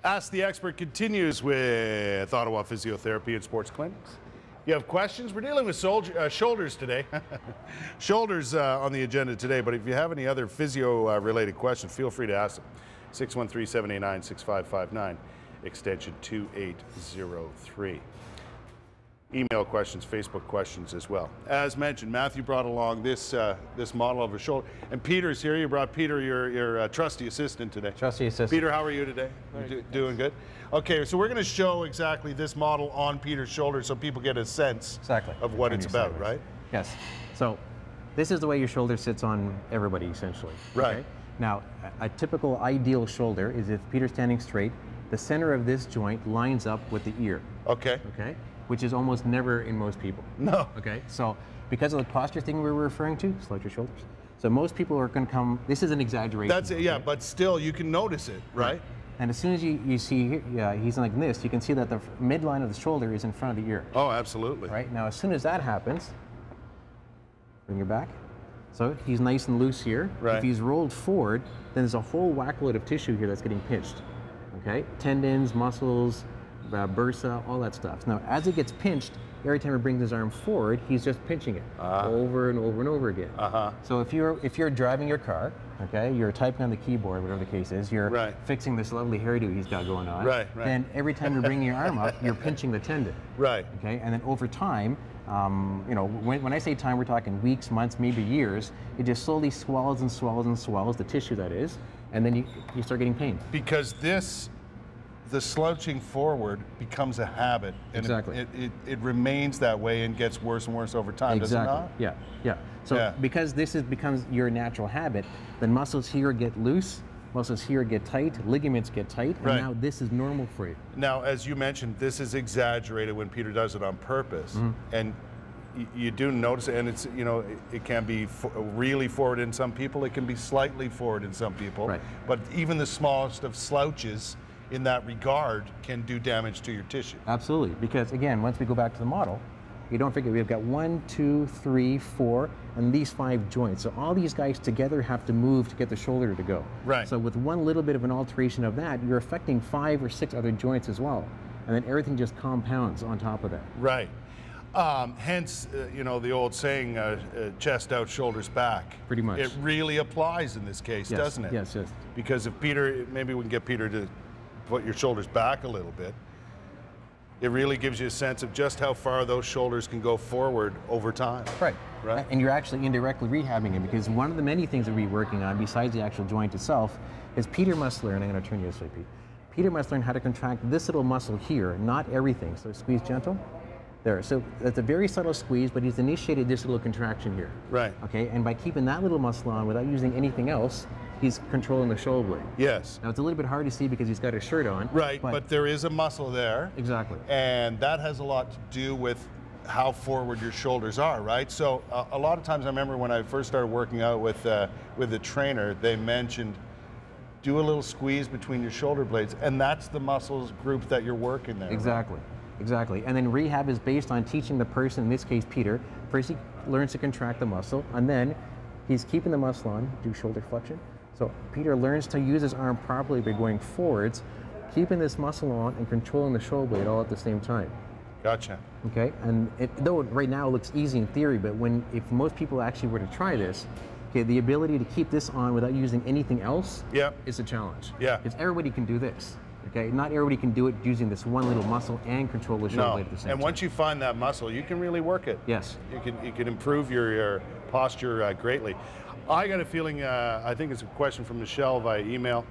Ask the Expert continues with Ottawa Physiotherapy and Sports Clinics. If you have questions, we're dealing with shoulders today. Shoulders on the agenda today, but if you have any other physio-related questions, feel free to ask them. 613-789-6559, extension 2803. Email questions, Facebook questions as well. As mentioned, Matthew brought along this this model of a shoulder. And Peter's here. You brought Peter, your trusty assistant today. Trusty assistant. Peter, how are you today? Doing good? Okay, so we're going to show exactly this model on Peter's shoulder so people get a sense of what it's about, right? Yes. So this is the way your shoulder sits on everybody, essentially. Right. Okay? Now, a typical ideal shoulder is if Peter's standing straight, the center of this joint lines up with the ear. Okay. Okay? Which is almost never in most people. No. Okay, so because of the posture thing we were referring to, slouch your shoulders. So most people are going to come, this is an exaggeration. That's it, okay? Yeah, but still you can notice it, right? And as soon as you see he's like this, you can see that the midline of the shoulder is in front of the ear. Oh, absolutely. Right, now as soon as that happens, bring your back. So he's nice and loose here. Right. If he's rolled forward, then there's a whole whackload of tissue here that's getting pinched. Okay, tendons, muscles, bursa, all that stuff. Now, as it gets pinched, every time he brings his arm forward, he's just pinching it over and over and over again. So if you're driving your car, okay, you're typing on the keyboard, whatever the case is, you're fixing this lovely hairdo he's got going on. Then every time you're bringing your arm up, you're pinching the tendon. Right. Okay, and then over time, you know, when I say time, we're talking weeks, months, maybe years. It just slowly swells and swells and swells, the tissue that is, and then you start getting pain. Because the slouching forward becomes a habit, and it remains that way and gets worse and worse over time, does it not? Yeah, yeah. So because this becomes your natural habit, then muscles here get loose, muscles here get tight, ligaments get tight, and now this is normal for you. Now, as you mentioned, this is exaggerated when Peter does it on purpose, and you do notice it, and it's, you know, it can be really forward in some people, it can be slightly forward in some people, but even the smallest of slouches in that regard can do damage to your tissue. Absolutely, because again, once we go back to the model, you don't forget we've got 1, 2, 3, 4, and these 5 joints. So all these guys together have to move to get the shoulder to go. Right. So with one little bit of an alteration of that, you're affecting 5 or 6 other joints as well. And then everything just compounds on top of that. Right. Hence, you know, the old saying, chest out, shoulders back. Pretty much. It really applies in this case, doesn't it? Yes, yes. Because if Peter, maybe we can get Peter to put your shoulders back a little bit, it really gives you a sense of just how far those shoulders can go forward over time. Right. Right. And you're actually indirectly rehabbing it, because one of the many things that we're working on, besides the actual joint itself, is Peter must learn, I'm going to turn you this way, Pete. Peter must learn how to contract this little muscle here, not everything. So squeeze gentle. There. So that's a very subtle squeeze, but he's initiated this little contraction here. Right. Okay, and by keeping that little muscle on without using anything else, he's controlling the shoulder blade. Yes. Now it's a little bit hard to see because he's got his shirt on. Right, but there is a muscle there. Exactly. And that has a lot to do with how forward your shoulders are, right? So a lot of times, I remember when I first started working out with the trainer, they mentioned do a little squeeze between your shoulder blades, and that's the muscles group that you're working there. Exactly. Right? Exactly. And then rehab is based on teaching the person, in this case Peter, first he learns to contract the muscle, and then he's keeping the muscle on, do shoulder flexion. So Peter learns to use his arm properly by going forwards, keeping this muscle on and controlling the shoulder blade all at the same time. Gotcha. Okay, and though right now it looks easy in theory, but if most people actually were to try this, okay, the ability to keep this on without using anything else is a challenge. Yeah. Because everybody can do this. Okay, not everybody can do it using this one little muscle and control the shoulder blade at the same time. And once you find that muscle, you can really work it. Yes. You can improve your posture greatly. I got a feeling, I think it's a question from Michelle via email.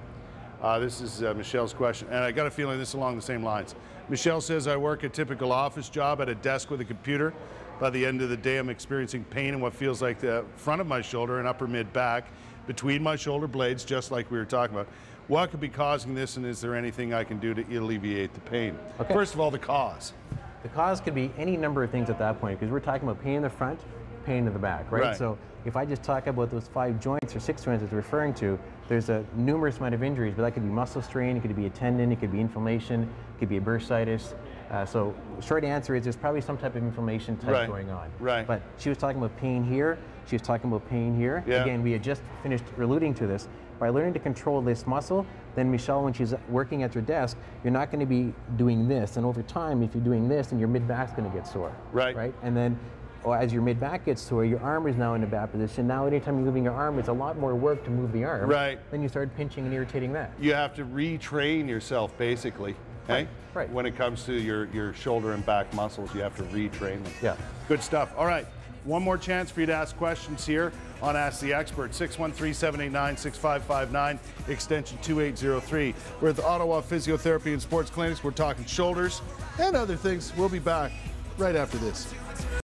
This is Michelle's question, and I got a feeling this is along the same lines. Michelle says, I work a typical office job at a desk with a computer. By the end of the day, I'm experiencing pain in what feels like the front of my shoulder and upper mid-back, between my shoulder blades, just like we were talking about. What could be causing this, and is there anything I can do to alleviate the pain? Okay. First of all, the cause. The cause could be any number of things at that point, because we're talking about pain in the front, pain in the back, right? So if I just talk about those 5 joints or 6 joints it's referring to, there's a numerous amount of injuries, but that could be muscle strain, it could be a tendon, it could be inflammation, it could be a bursitis. So short answer is there's probably some type of inflammation type going on. Right. But she was talking about pain here. She's talking about pain here. Yeah. Again, we had just finished alluding to this. By learning to control this muscle, then Michelle, when she's working at her desk, you're not going to be doing this. And over time, if you're doing this, then your mid-back's going to get sore. Right. Right? And then as your mid-back gets sore, your arm is now in a bad position. Now anytime you're moving your arm, it's a lot more work to move the arm. Right. Then you start pinching and irritating that. You have to retrain yourself, basically. Hey? Right. When it comes to your shoulder and back muscles, you have to retrain them. Yeah. Good stuff. All right. One more chance for you to ask questions here on Ask the Expert. 613-789-6559, extension 2803. We're at the Ottawa Physiotherapy and Sports Clinics. We're talking shoulders and other things. We'll be back right after this.